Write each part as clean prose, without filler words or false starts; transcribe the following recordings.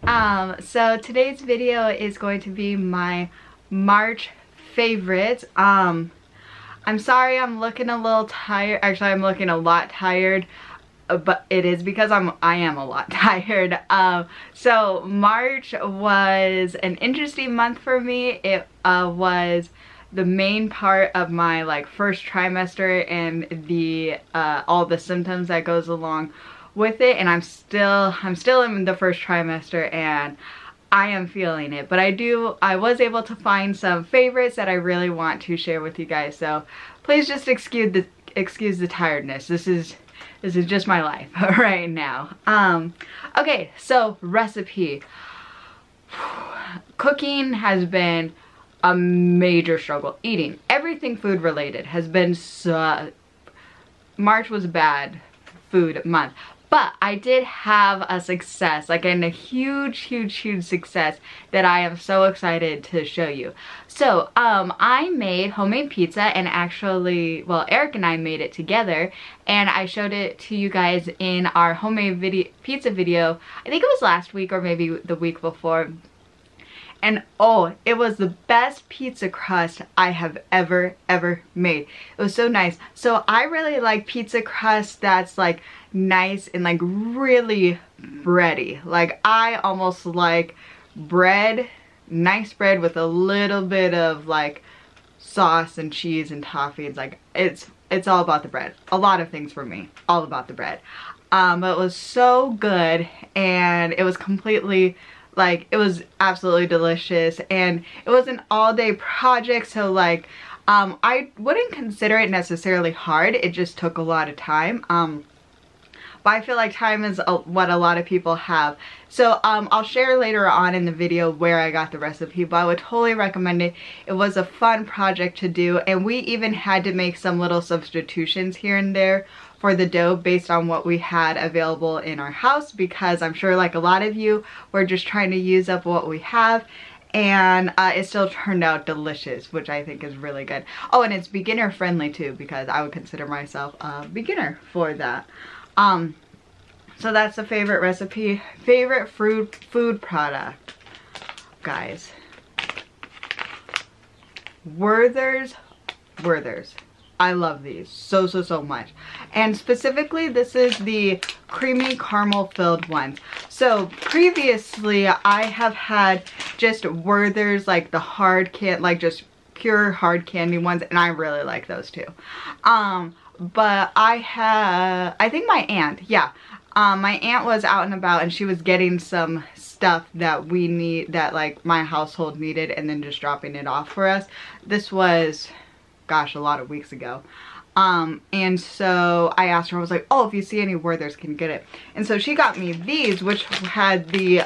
So today's video is going to be my March favorites. I'm sorry I'm looking a little tired. Actually, I'm looking a lot tired, but it is because I am a lot tired. So March was an interesting month for me. It was the main part of my first trimester and the all the symptoms that goes along with it, and I'm still in the first trimester and I am feeling it, but I was able to find some favorites that I really want to share with you guys, so please just excuse the tiredness. This is just my life right now. Okay, so recipe. Cooking has been a major struggle. Eating everything food related has been March was a bad food month, but I did have a success, a huge success that I am so excited to show you. So I made homemade pizza, and actually, well, Eric and I made it together, and I showed it to you guys in our homemade pizza video. I think it was last week or maybe the week before. And oh, it was the best pizza crust I have ever made. It was so nice. So I really like pizza crust that's nice and really bready. I almost like bread, nice bread with a little bit of sauce and cheese and toppings. It's all about the bread. A lot of things for me, all about the bread. But it was so good, and it was completely it was absolutely delicious, and it was an all-day project, so I wouldn't consider it necessarily hard. It just took a lot of time. But I feel like time is what a lot of people have. So I'll share later on in the video where I got the recipe, but I would totally recommend it. It was a fun project to do, and we even had to make some little substitutions here and there for the dough based on what we had available in our house, because I'm sure a lot of you were just trying to use up what we have, and it still turned out delicious, which I think is really good. Oh, and it's beginner friendly too, because I would consider myself a beginner for that. So that's the favorite recipe. Favorite food product, guys. Werther's. I love these so much. And specifically, this is the creamy caramel filled ones. So previously I have had just Werther's, the hard just pure hard candy ones, and I really like those too. But I think my aunt, yeah, my aunt was out and about, and she was getting some stuff that my household needed, and then just dropping it off for us. This was, gosh, a lot of weeks ago. And so I asked her, I was like, oh, if you see any Werther's, can you get it? And so she got me these, which had the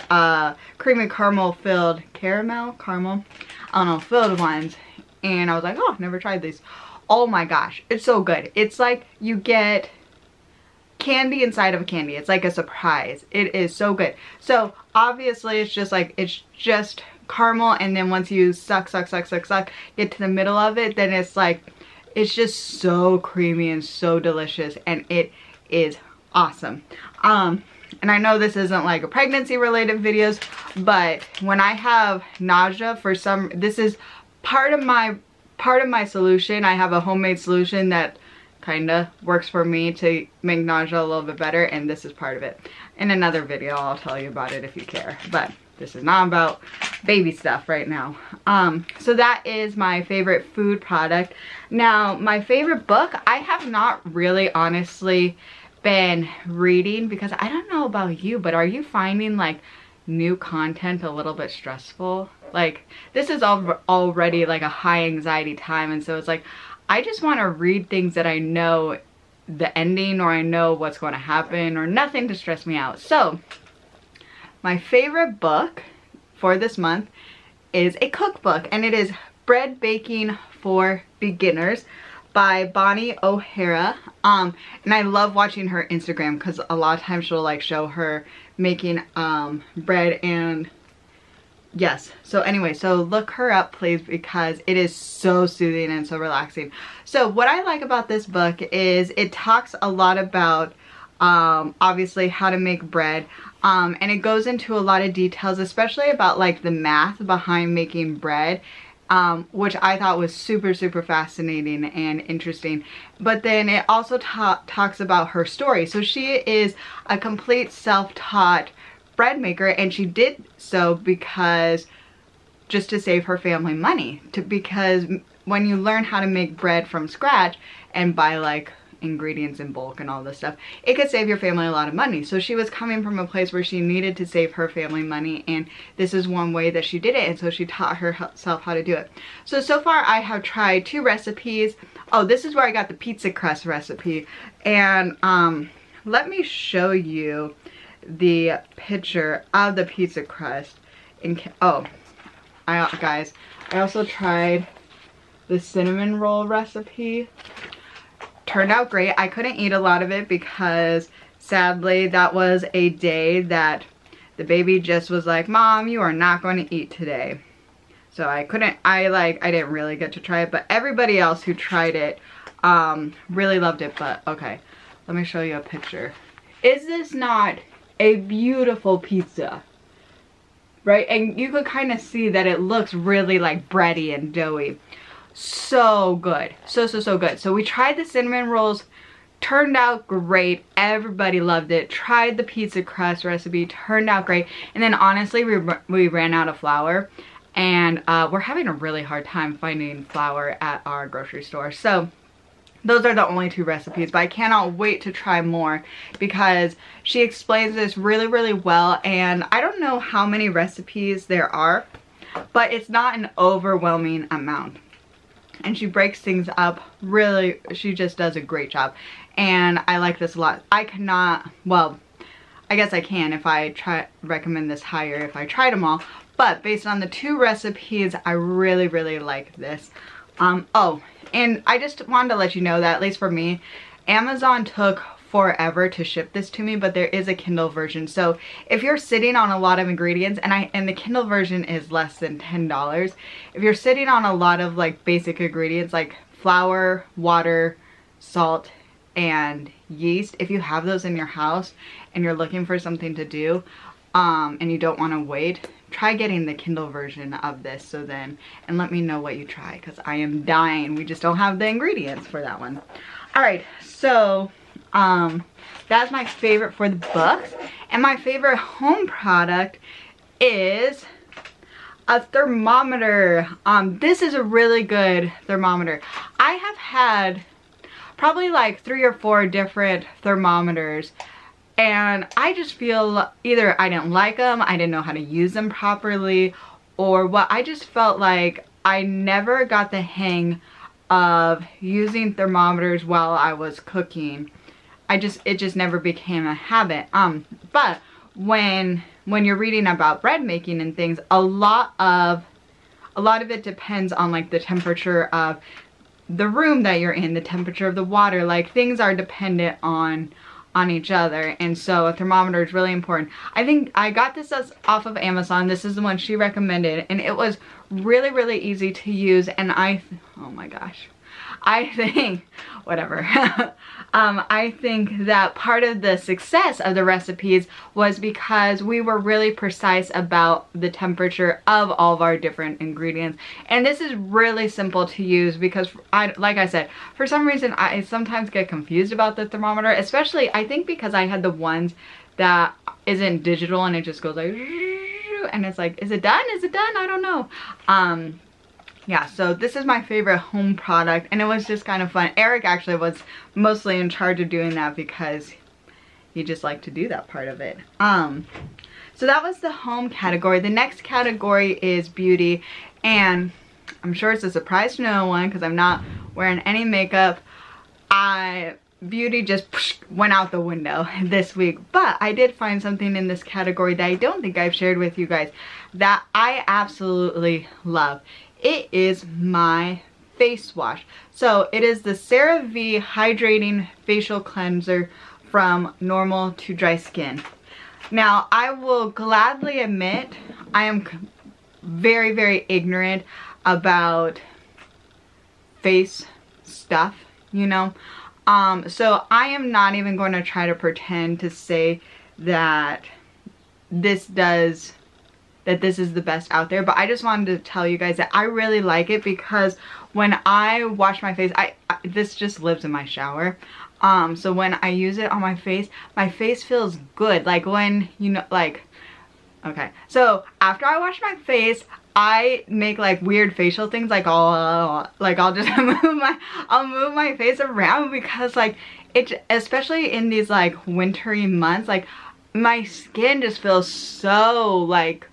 creamy caramel filled, caramel, I don't know, filled ones. And I was like, oh, never tried these. Oh my gosh, it's so good. It's like you get candy inside of a candy. It's like a surprise. It is so good. So obviously it's just caramel, and then once you suck, get to the middle of it, then it's just so creamy and so delicious, and it is awesome. And I know this isn't a pregnancy related videos, but when I have nausea this is part of my solution. I have a homemade solution that kind of works for me to make nausea a little bit better, and this is part of it. In another video I'll tell you about it if you care, but this is not about baby stuff right now. So that is my favorite food product. Now, my favorite book, I have not really honestly been reading, because I don't know about you, but are you finding new content a little bit stressful? This is already a high anxiety time, and so it's I just want to read things that I know the ending, or I know what's going to happen, or nothing to stress me out. So my favorite book for this month is a cookbook, and it is Bread Baking for Beginners by Bonnie O'Hara. And I love watching her Instagram, because a lot of times she'll show her making bread, and yes. So anyway, so look her up please, because it is so soothing and so relaxing. So what I like about this book is it talks a lot about obviously how to make bread. And it goes into a lot of details, especially about like the math behind making bread, which I thought was super, super fascinating and interesting. But then it also talks about her story. So she is a complete self-taught bread maker, and she did so because just to save her family money, because when you learn how to make bread from scratch and buy like ingredients in bulk and all this stuff, it could save your family a lot of money. So she was coming from a place where she needed to save her family money, and this is one way that she did it, and so she taught herself how to do it. So far I have tried 2 recipes. Oh, this is where I got the pizza crust recipe, and let me show you the picture of the pizza crust. Guys, I also tried the cinnamon roll recipe. Turned out great. I couldn't eat a lot of it because sadly that was a day that the baby just was like, Mom, you are not going to eat today. So I didn't really get to try it, but everybody else who tried it really loved it. But okay, let me show you a picture. Is this not a beautiful pizza? Right? And you could kind of see that it looks really like bready and doughy. So good. So good. So we tried the cinnamon rolls, turned out great. Everybody loved it. Tried the pizza crust recipe, turned out great. And then honestly, we ran out of flour, and we're having a really hard time finding flour at our grocery store. So those are the only 2 recipes, but I cannot wait to try more because she explains this really, really well. And I don't know how many recipes there are, but it's not an overwhelming amount. And she breaks things up really, she just does a great job. And I like this a lot. I cannot, well, I guess I can if I recommend this higher if I tried them all. But based on the 2 recipes, I really, really like this. Oh, and I just wanted to let you know that, at least for me, Amazon took forever to ship this to me, but there is a Kindle version. So if you're sitting on a lot of ingredients, and the Kindle version is less than $10, if you're sitting on a lot of like basic ingredients like flour, water, salt, and yeast, if you have those in your house and you're looking for something to do, and you don't want to wait, try getting the Kindle version of this. So then, and let me know what you try, because I am dying. We just don't have the ingredients for that one. All right, so that's my favorite for the books. And my favorite home product is a thermometer. This is a really good thermometer. I have had probably like 3 or 4 different thermometers, and I just feel either I didn't like them, I didn't know how to use them properly, or what. I just felt like I never got the hang of using thermometers while I was cooking. It just never became a habit. But when you're reading about bread making and things, a lot of it depends on like the temperature of the room that you're in, the temperature of the water. Like, things are dependent on each other, and so a thermometer is really important. I think I got this off of Amazon. This is the one she recommended, and it was really, really easy to use. And oh my gosh, I think, whatever. I think that part of the success of the recipes was because we were really precise about the temperature of all of our different ingredients. And this is really simple to use because, like I said, for some reason I sometimes get confused about the thermometer, especially I think because I had the ones that isn't digital and it just goes like, and it's like, is it done? Is it done? I don't know. Yeah, so this is my favorite home product, and it was just kind of fun. Eric actually was mostly in charge of doing that because he just liked to do that part of it. So that was the home category. The next category is beauty, and I'm sure it's a surprise to no one because I'm not wearing any makeup. Beauty just went out the window this week, but I did find something in this category that I don't think I've shared with you guys that I absolutely love. It is my face wash. So it is the CeraVe Hydrating Facial Cleanser from normal to dry skin. Now, I will gladly admit I am very, very ignorant about face stuff, you know. So I am not even going to try to pretend to say that this is the best out there, but I just wanted to tell you guys that I really like it because when I wash my face, this just lives in my shower. So when I use it on my face feels good. Like when, you know, like, okay. So after I wash my face, I make like weird facial things, like I'll just I'll move my face around because like especially in these like wintry months, like my skin just feels so like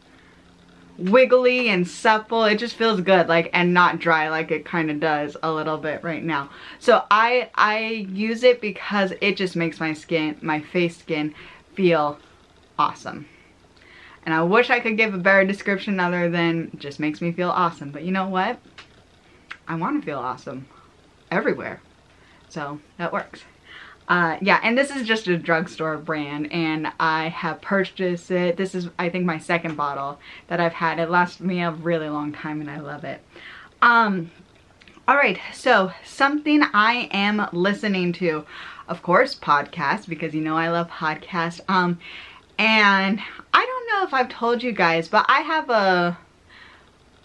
wiggly and supple. It just feels good, like, and not dry like it kind of does a little bit right now. So I use it because it just makes my face skin feel awesome. And I wish I could give a better description other than just makes me feel awesome. But you know what? I want to feel awesome everywhere. So that works. Yeah, and this is just a drugstore brand, and I have purchased it. This is, I think, my second bottle that I've had. It lasts me a really long time, and I love it. Alright, so something I am listening to, of course, podcasts, because you know I love podcasts. And I don't know if I've told you guys, but I have a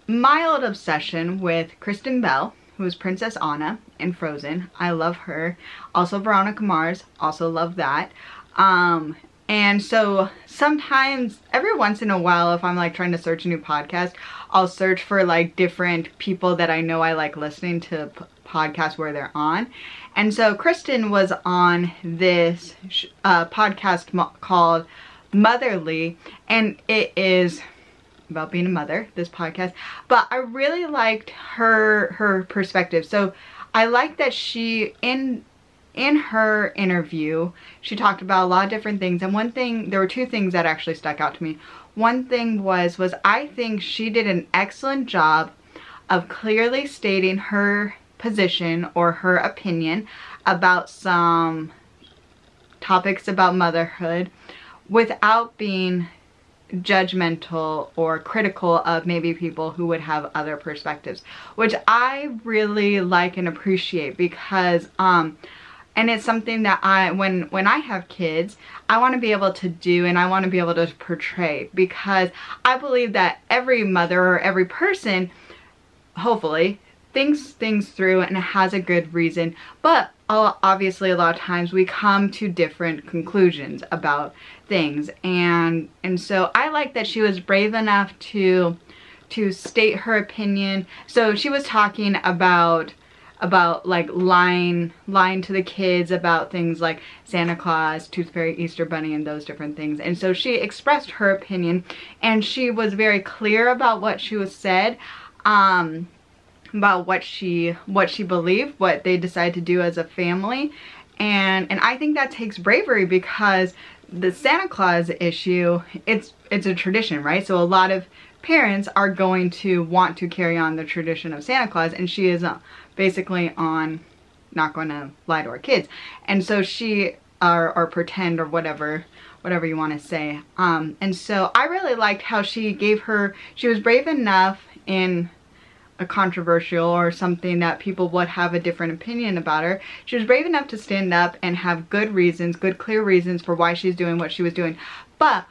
mild obsession with Kristen Bell, who is Princess Anna in Frozen. I love her. Also Veronica Mars, also love that. And so sometimes, every once in a while, if I'm like trying to search a new podcast, I'll search for like different people that I know I like listening to podcasts where they're on. And so Kristen was on this podcast called Motherly, and it is about being a mother, this podcast, but I really liked her perspective. So I like that she, in her interview, she talked about a lot of different things, and one thing, there were two things that actually stuck out to me. One thing was I think she did an excellent job of clearly stating her position or her opinion about some topics about motherhood without being judgmental or critical of maybe people who would have other perspectives, which I really like and appreciate, because and it's something that when I have kids, I want to be able to do, and I want to be able to portray, because I believe that every mother or every person hopefully thinks things through and has a good reason, but obviously a lot of times we come to different conclusions about things, and so I like that she was brave enough to state her opinion. So she was talking about like lying to the kids about things like Santa Claus, Tooth Fairy, Easter Bunny, and those different things. And so she expressed her opinion, and she was very clear about what she was said, about what she believed, what they decided to do as a family. And I think that takes bravery, because the Santa Claus issue, it's a tradition, right? So a lot of parents are going to want to carry on the tradition of Santa Claus, and she is basically not going to lie to her kids. And so she, or pretend, or whatever you want to say. And so I really liked how she was brave enough in a controversial or something that people would have a different opinion about her. She was brave enough to stand up and have good reasons, good clear reasons for why she's doing what she was doing. But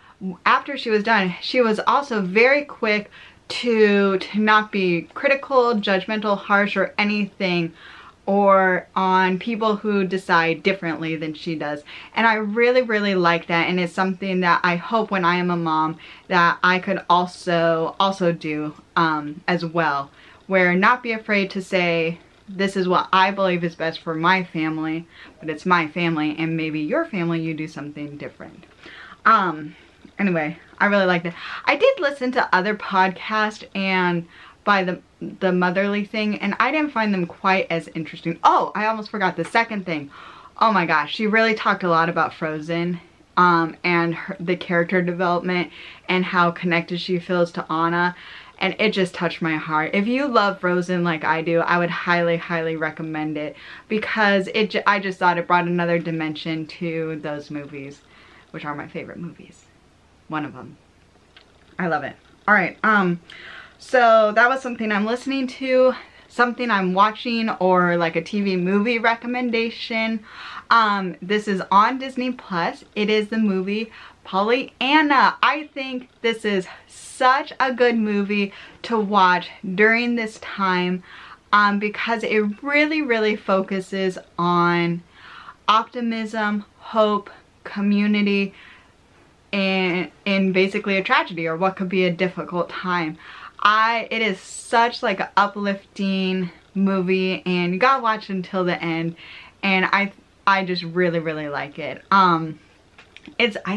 after she was done, she was also very quick to not be critical, judgmental, harsh, or anything, or on people who decide differently than she does. And I really, really like that, and it's something that I hope when I am a mom that I could also do as well, where not be afraid to say, this is what I believe is best for my family, but it's my family, and maybe your family, you do something different. Anyway, I really like that. I did listen to other podcasts and by the Motherly thing, and I didn't find them quite as interesting. Oh, I almost forgot the second thing. Oh my gosh, she really talked a lot about Frozen, and the character development and how connected she feels to Anna. And it just touched my heart. If you love Frozen like I do, I would highly, highly recommend it, because I just thought it brought another dimension to those movies, which are my favorite movies. One of them. I love it. Alright, so that was something I'm listening to. something I'm watching or like a TV movie recommendation, this is on Disney Plus. It is the movie Pollyanna. I think this is such a good movie to watch during this time because it really focuses on optimism, hope, community, and in basically a tragedy or what could be a difficult time. It is such like an uplifting movie, and you gotta watch it until the end, and I just really like it. I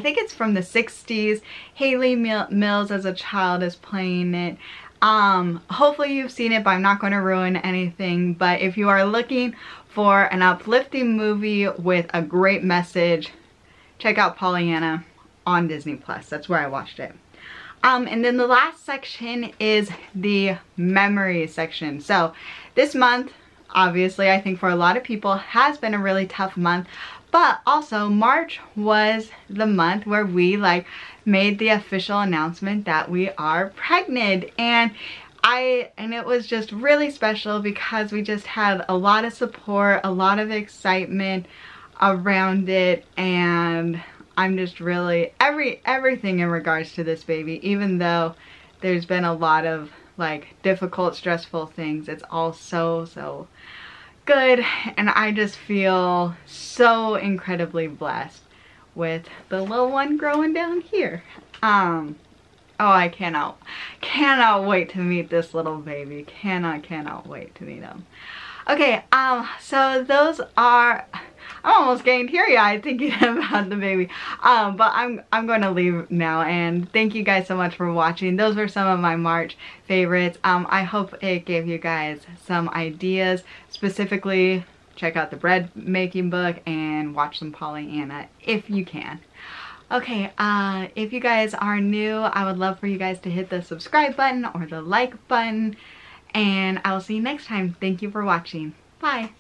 think it's from the 60s. Hayley Mills as a child is playing it. Hopefully you've seen it, but I'm not going to ruin anything. But if you are looking for an uplifting movie with a great message, check out Pollyanna on Disney Plus. That's where I watched it. And then the last section is the memories section. So this month, obviously, I think for a lot of people has been a really tough month, but also March was the month where we like made the official announcement that we are pregnant, and it was just really special because we just had a lot of support, a lot of excitement around it, and I'm just really everything in regards to this baby, even though there's been a lot of like difficult, stressful things, it's all so good, and I just feel so incredibly blessed with the little one growing down here. Oh, I cannot wait to meet this little baby. Cannot wait to meet him. Okay, so those are, I'm almost getting teary-eyed thinking about the baby. But I'm going to leave now, and thank you guys so much for watching. Those were some of my March favorites. I hope it gave you guys some ideas. Specifically, check out the bread making book and watch some Pollyanna if you can. Okay, if you guys are new, I would love for you guys to hit the subscribe button or the like button, and I will see you next time. Thank you for watching. Bye.